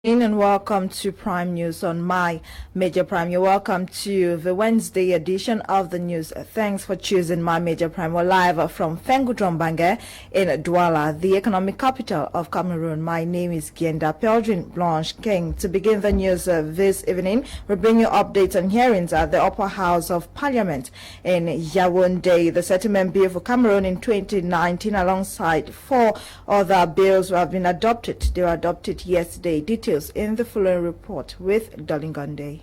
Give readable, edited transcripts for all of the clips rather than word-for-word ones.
And welcome to Prime News on My Major Prime. You're welcome to the Wednesday edition of the news. Thanks for choosing My Major Prime. We're live from Fengudrombange in Douala, the economic capital of Cameroon. My name is Gienda Peldrin Blanche King. To begin the news this evening, we bring you updates on hearings at the Upper House of Parliament in Yaoundé. The settlement bill for Cameroon in 2019 alongside 4 other bills have been adopted. They were adopted yesterday. Details in the following report with Darling Gunday.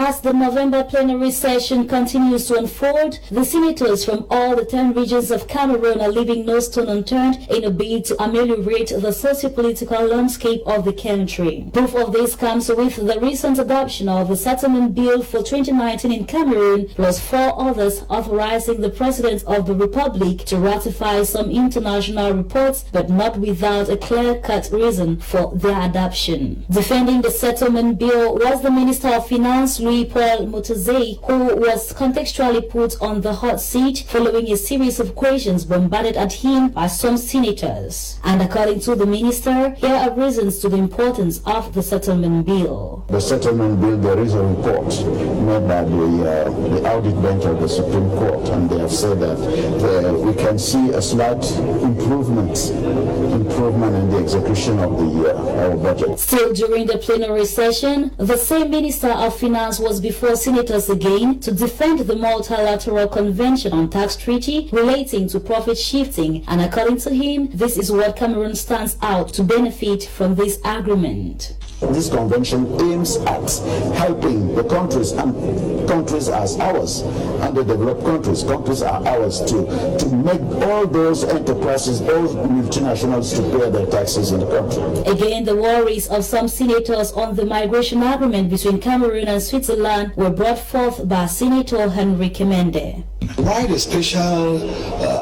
As the November plenary session continues to unfold, the senators from all the 10 regions of Cameroon are leaving no stone unturned in a bid to ameliorate the socio-political landscape of the country. Proof of this comes with the recent adoption of the settlement bill for 2019 in Cameroon, plus 4 others authorizing the President of the Republic to ratify some international reports, but not without a clear-cut reason for their adoption. Defending the settlement bill was the Minister of Finance, Paul Mutazei, who was contextually put on the hot seat following a series of questions bombarded at him by some senators. And according to the minister, here are reasons to the importance of the settlement bill. The settlement bill, there is a report made by the audit bench of the Supreme Court, and they have said that we can see a slight improvement in the execution of our budget. Still during the plenary session, the same Minister of Finance was before senators again to defend the multilateral convention on tax treaty relating to profit shifting, and according to him, this is what Cameroon stands out to benefit from this agreement. This convention aims at helping the countries, and countries as ours, underdeveloped countries are ours to make all those enterprises, those multinationals to pay their taxes in the country. Again, the worries of some senators on the migration agreement between Cameroon and Switzerland were brought forth by Senator Henry Kemende. Why the special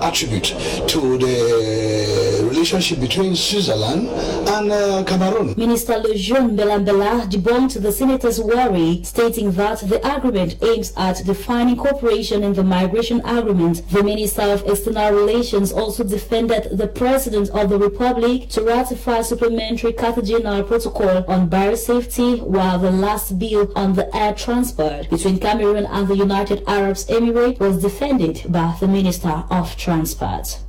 attribute to the relationship between Switzerland and Cameroon? Minister Lejeune Belambela debunked the senators' worry, stating that the agreement aims at defining cooperation in the migration agreement. The Minister of External Relations also defended the President of the Republic to ratify supplementary Carthagenal protocol on biosafety, while the last bill on the air transport between Cameroon and the United Arab Emirates was defended by the Minister of Transport.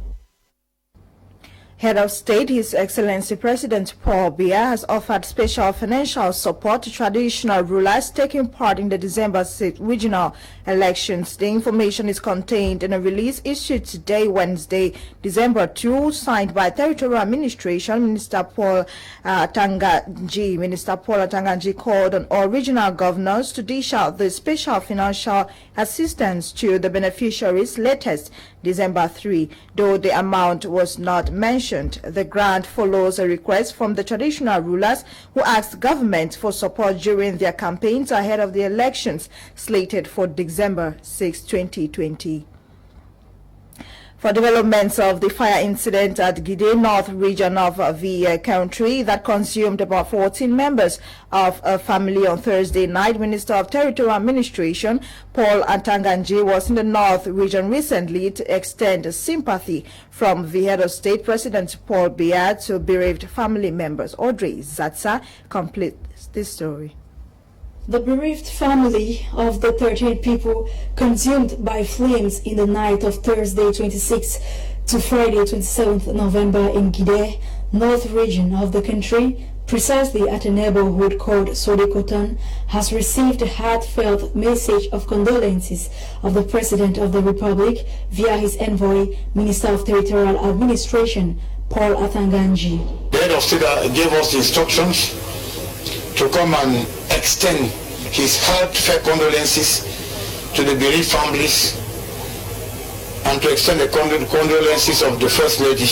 Head of State, His Excellency President Paul Biya has offered special financial support to traditional rulers taking part in the December 6th regional elections. The information is contained in a release issued today, Wednesday, December 2, signed by Territorial Administration Minister Paul Atanganji. Minister Paul Atanganji called on all regional governors to dish out the special financial assistance to the beneficiaries latest December 3, though the amount was not mentioned. The grant follows a request from the traditional rulers who asked government for support during their campaigns ahead of the elections slated for December 6, 2020. For developments of the fire incident at Gide North region of the country that consumed about 14 members of a family on Thursday night, Minister of Territorial Administration Paul Atanganji was in the North region recently to extend sympathy from the head of state, President Paul Biya, to bereaved family members. Audrey Zatsa completes this story. The bereaved family of the 13 people consumed by flames in the night of Thursday 26 to Friday 27th November in Gide, North region of the country, precisely at a neighborhood called Sodekoton, has received a heartfelt message of condolences of the President of the Republic via his envoy, Minister of Territorial Administration, Paul Atanganji. The head of state gave us the instructions to come and extend his heartfelt condolences to the bereaved families and to extend the condolences of the First Lady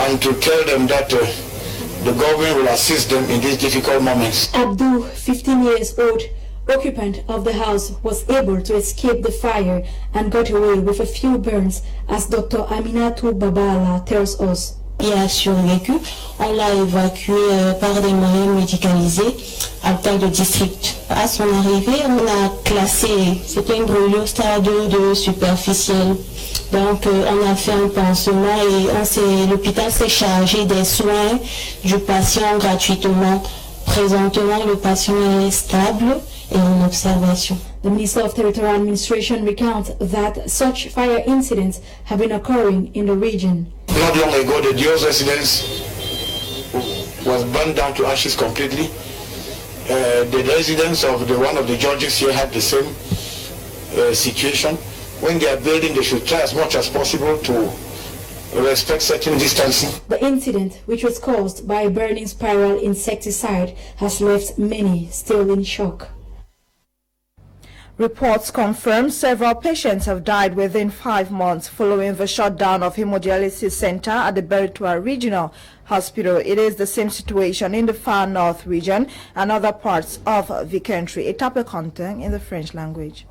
and to tell them that the government will assist them in these difficult moments. Abdul, 15 years old, occupant of the house, was able to escape the fire and got away with a few burns, as Dr. Aminatou Babala tells us. Il a survécu. On l'a évacué par des moyens médicalisés à l'hôpital de district. À son arrivée, on a classé, c'était une brûlure stade 2 superficielle Donc on a fait un pansement et l'hôpital s'est chargé des soins du patient gratuitement. Présentement, le patient est stable et en observation. The Minister of Territorial Administration recounts that such fire incidents have been occurring in the region. Not long ago, the Dios residence was burned down to ashes completely. The residents of one of the judges here had the same situation. When they are building, they should try as much as possible to respect certain distancing. The incident, which was caused by a burning spiral insecticide, has left many still in shock. Reports confirm several patients have died within 5 months following the shutdown of hemodialysis center at the Beretua Regional Hospital. It is the same situation in the far north region and other parts of the country. A tape content in the French language.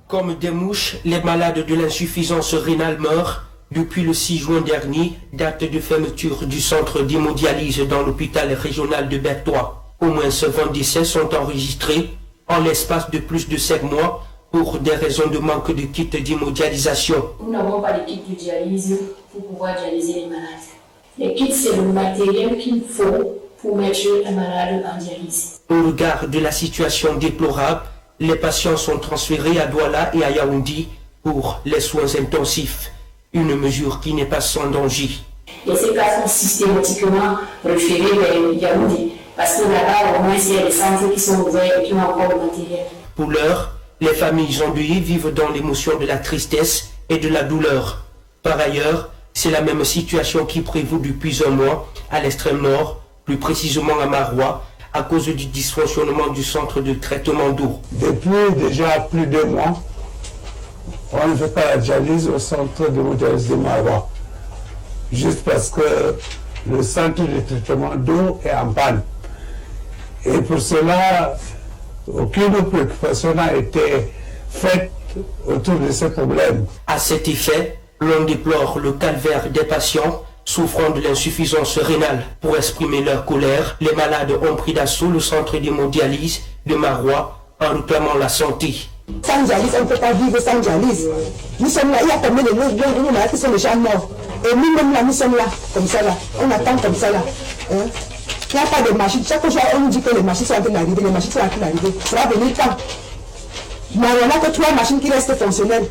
Comme des mouches, les malades de l'insuffisance rénale meurent. Depuis le 6 juin dernier, date de fermeture du centre d'hémodialyse dans l'hôpital régional de Bertois. Au moins 20 décès sont enregistrés en l'espace de plus de 5 mois pour des raisons de manque de kits d'hémodialysation. Nous n'avons pas de kits de dialyse pour pouvoir dialyser les malades. Les kits, c'est le matériel qu'il faut pour mettre un malade en dialyse. Au regard de la situation déplorable, les patients sont transférés à Douala et à Yaoundé pour les soins intensifs. Une mesure qui n'est pas sans danger. Et ces cas sont systématiquement référés vers Yaoundé, parce que là-bas, au moins, il y a des centres qui sont ouverts et qui ont encore le matériel. Pour l'heure, les familles endeuillées vivent dans l'émotion de la tristesse et de la douleur. Par ailleurs, c'est la même situation qui prévaut depuis un mois à l'extrême nord, plus précisément à Marois, à cause du dysfonctionnement du centre de traitement d'eau. Depuis déjà plus de 2 mois, on ne fait pas la dialyse au centre de dialyse de Marois, juste parce que le centre de traitement d'eau est en panne. Et pour cela, aucune préoccupation n'a été faite autour de ce problème. À cet effet, l'on déplore le calvaire des patients souffrant de l'insuffisance rénale. Pour exprimer leur colère, les malades ont pris d'assaut le centre d'hémodialyse de Marois en réclamant la santé. Sans dialyse, on ne peut pas vivre sans dialyse. Nous sommes là, il y a combien de malades qui sont déjà morts. Et nous-mêmes là, nous sommes là, comme ça là. On attend comme ça là. Il n'y a pas de machine. Chaque jour, on nous dit que les machines sont en train d'arriver, les machines sont en train d'arriver. Ça va venir quand? Mais on n'a que 3 machines qui restent fonctionnelles.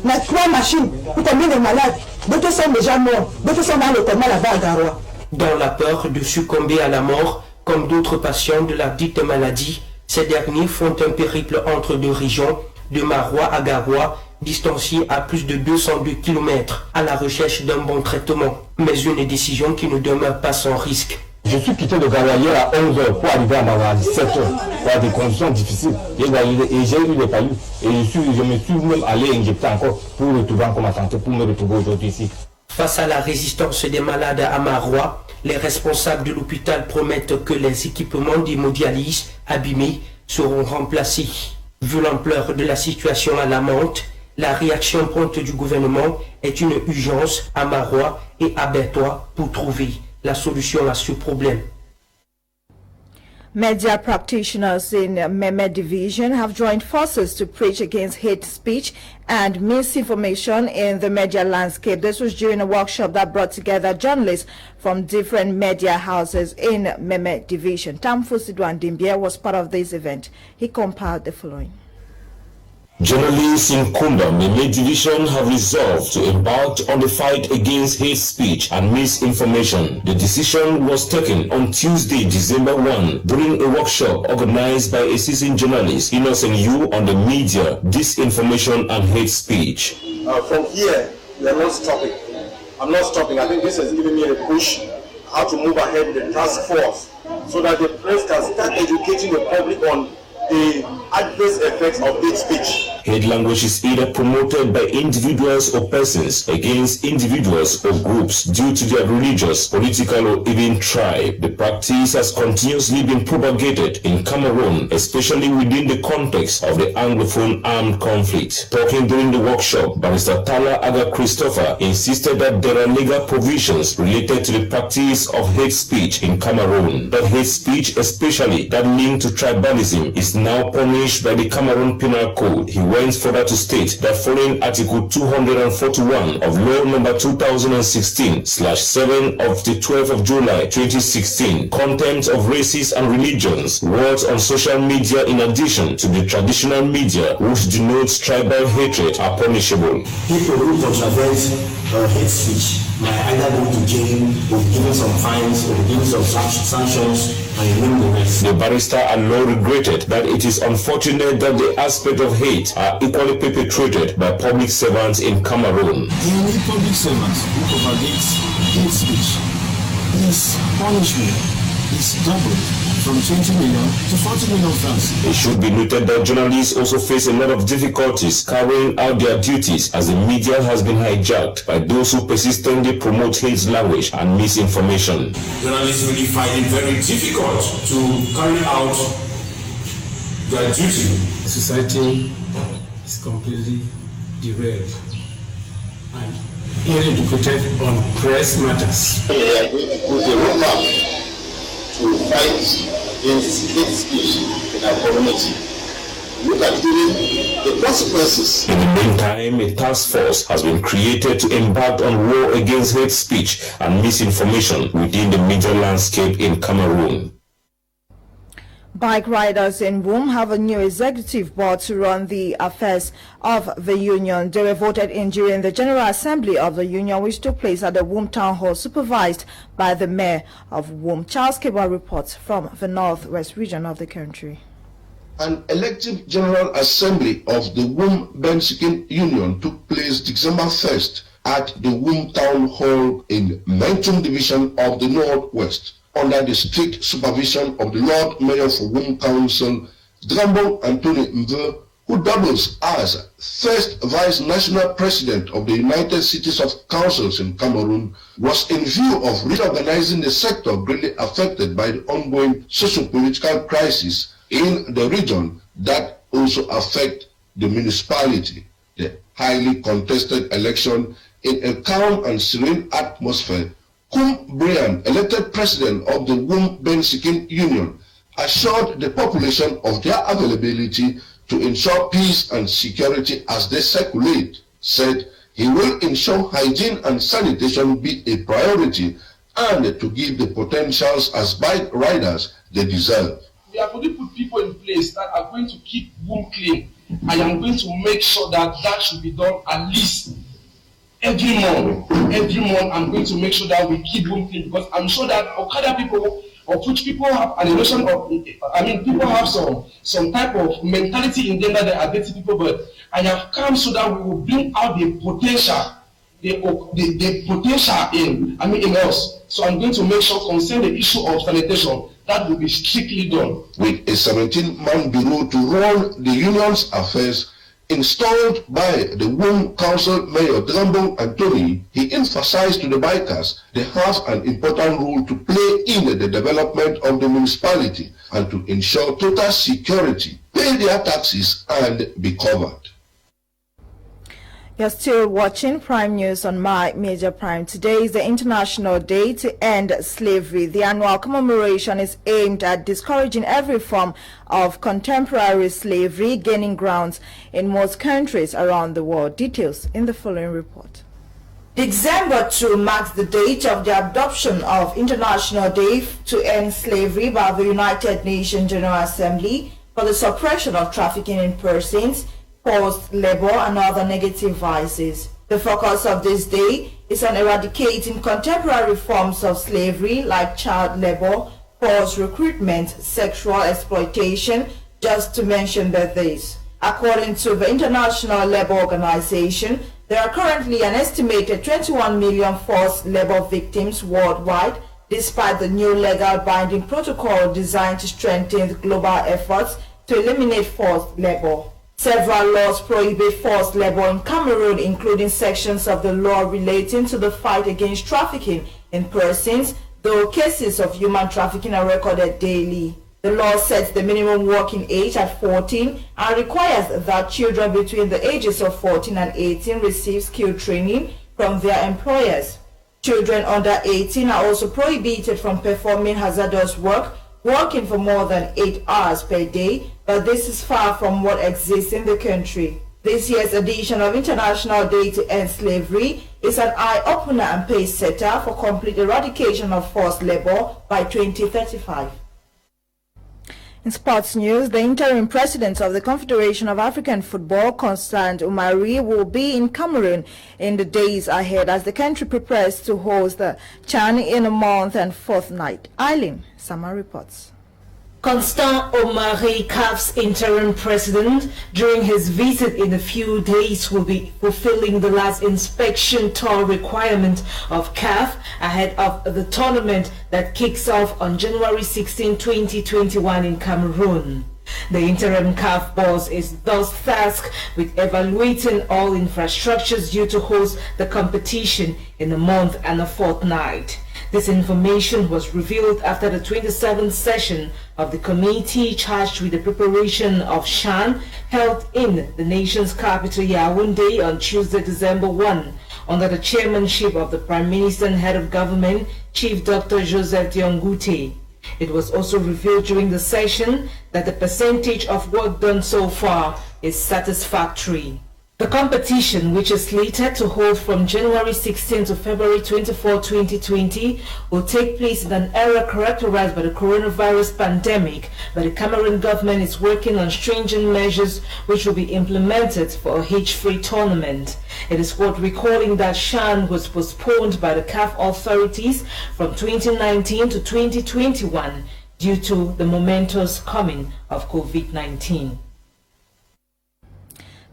On a 3 machines pour combien de malades? D'autres sont déjà morts. D'autres sont dans le coma là-bas à Garoua. Dans la peur de succomber à la mort, comme d'autres patients de la dite maladie, ces derniers font un périple entre 2 régions, de Marois à Garoua, distanciés à plus de 202 km, à la recherche d'un bon traitement. Mais une décision qui ne demeure pas sans risque. Je suis quitté de Garoua hier à 11h pour arriver à Marois à 17h, pour des conditions difficiles. Et j'ai eu des pailloux. Et je me suis même allé injecter encore pour retrouver encore ma santé, pour me retrouver aujourd'hui ici. Face à la résistance des malades à Marois, les responsables de l'hôpital promettent que les équipements d'hémodialyse abîmés seront remplacés. Vu l'ampleur de la situation alarmante, la réaction prompte du gouvernement est une urgence à Marois et à Bertois pour trouver la solution à ce problème. Media practitioners in Kmer division have joined forces to preach against hate speech and misinformation in the media landscape. This was during a workshop that brought together journalists from different media houses in Kmer division. Tamfu Sidwan Dimbia was part of this event. He compiled the following. Journalists in Kumba Kmer division have resolved to embark on the fight against hate speech and misinformation. The decision was taken on Tuesday, December 1, during a workshop organized by a seasoned journalist, Innocent Yu, on the media, disinformation and hate speech. From here, we are not stopping. I'm not stopping. I think this has given me a push how to move ahead with the task force so that the press can start educating the public on the adverse effects of hate speech. Hate language is either promoted by individuals or persons against individuals or groups due to their religious, political, or even tribe. The practice has continuously been propagated in Cameroon, especially within the context of the Anglophone armed conflict. Talking during the workshop, Barrister Tala Aga Christopher insisted that there are legal provisions related to the practice of hate speech in Cameroon. That hate speech, especially that linked to tribalism, is is now punished by the Cameroon Penal Code. He went further to state that following Article 241 of Law Number 2016/7 of the 12th of July 2016, contempt of races and religions, words on social media in addition to the traditional media which denotes tribal hatred are punishable. People who contravert hate speech might either go to jail or be given some fines or be given some sanctions and remove the rest. The barrister and law regretted that it is unfortunate that the aspect of hate are equally perpetrated by public servants in Cameroon. Any public servant who propagates hate speech, his punishment is doubled from 20 million to 40 million francs. It should be noted that journalists also face a lot of difficulties carrying out their duties as the media has been hijacked by those who persistently promote hate language and misinformation. Journalists really find it very difficult to carry out their duty. Society is completely derailed and uneducated on press matters. We are going to put a roadmap to fight against hate speech in our community. Look at the consequences. In the meantime, a task force has been created to embark on war against hate speech and misinformation within the media landscape in Cameroon. Bike riders in WUM have a new executive board to run the affairs of the union. They were voted in during the General Assembly of the union, which took place at the WUM Town Hall, supervised by the Mayor of WUM. Charles Kmer reports from the northwest region of the country. An elective General Assembly of the WUM Bensikin Union took place December 1st at the WUM Town Hall in Mentum Division of the Northwest, under the strict supervision of the Lord Mayor for WUM Council, Drambo Anthony Mve, who doubles as first Vice National President of the United Cities of Councils in Cameroon, was in view of reorganizing the sector greatly affected by the ongoing socio-political crisis in the region that also affect the municipality. The highly contested election in a calm and serene atmosphere, Brian, elected president of the WUM Bensikin Union, assured the population of their availability to ensure peace and security as they circulate, said he will ensure hygiene and sanitation be a priority and to give the potentials as bike riders they deserve. We are going to put people in place that are going to keep WUM clean. I am going to make sure that that should be done at least every month. Every month I'm going to make sure that we keep WUM clean, because I'm sure that Okada people, of which people have an notion of, people have some type of mentality in them that they are dirty people, but I have come so that we will bring out the potential, the potential in us. So I'm going to make sure concerning the issue of sanitation, that will be strictly done. With a 17-man bureau to run the union's affairs, installed by the WUM Council Mayor Drambo Anthony, he emphasized to the bikers they have an important role to play in the development of the municipality and to ensure total security, pay their taxes and be covered. You're still watching Prime News on My Major Prime. Today is the International Day to End Slavery. The annual commemoration is aimed at discouraging every form of contemporary slavery gaining grounds in most countries around the world. Details in the following report. December 2 marks the date of the adoption of International Day to End Slavery by the United Nations General Assembly for the suppression of trafficking in persons, forced labor and other negative vices. The focus of this day is on eradicating contemporary forms of slavery like child labor, forced recruitment, sexual exploitation, just to mention but these. According to the International Labour Organization, there are currently an estimated 21 million forced labor victims worldwide, despite the new legal binding protocol designed to strengthen the global efforts to eliminate forced labor. Several laws prohibit forced labor in Cameroon, including sections of the law relating to the fight against trafficking in persons, though cases of human trafficking are recorded daily. The law sets the minimum working age at 14 and requires that children between the ages of 14 and 18 receive skill training from their employers. Children under 18 are also prohibited from performing hazardous work, working for more than 8 hours per day, but this is far from what exists in the country. This year's edition of International Day to End Slavery is an eye-opener and pace-setter for complete eradication of forced labor by 2035. In sports news, the interim president of the Confederation of African Football, Constant Umari, will be in Cameroon in the days ahead as the country prepares to host the CHAN in a month and fortnight. Eileen Sama reports. Constant Omari, CAF's interim president, during his visit in a few days will be fulfilling the last inspection tour requirement of CAF ahead of the tournament that kicks off on January 16, 2021 in Cameroon. The interim CAF boss is thus tasked with evaluating all infrastructures due to host the competition in a month and a fortnight. This information was revealed after the 27th session of the committee charged with the preparation of CHAN held in the nation's capital Yaoundé on Tuesday, December 1, under the chairmanship of the Prime Minister and Head of Government, Chief Dr. Joseph Diongute. It was also revealed during the session that the percentage of work done so far is satisfactory. The competition, which is slated to hold from January 16 to February 24, 2020, will take place in an era characterized by the coronavirus pandemic, but the Cameroon government is working on stringent measures which will be implemented for a hitch-free tournament. It is worth recalling that CHAN was postponed by the CAF authorities from 2019 to 2021 due to the momentous coming of COVID-19.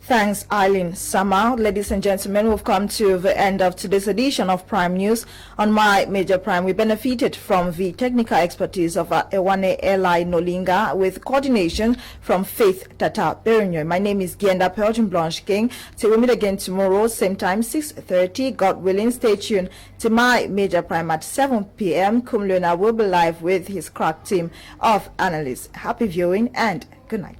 Thanks, Eileen Sama. Ladies and gentlemen, we've come to the end of today's edition of Prime News. On My Major Prime, we benefited from the technical expertise of Ewane Eli Nolinga with coordination from Faith Tata Perignon. My name is Gienda Pelton Blanche King. Till we meet again tomorrow, same time, 6:30. God willing, stay tuned to My Major Prime at 7 p.m. Kumluna will be live with his crack team of analysts. Happy viewing and good night.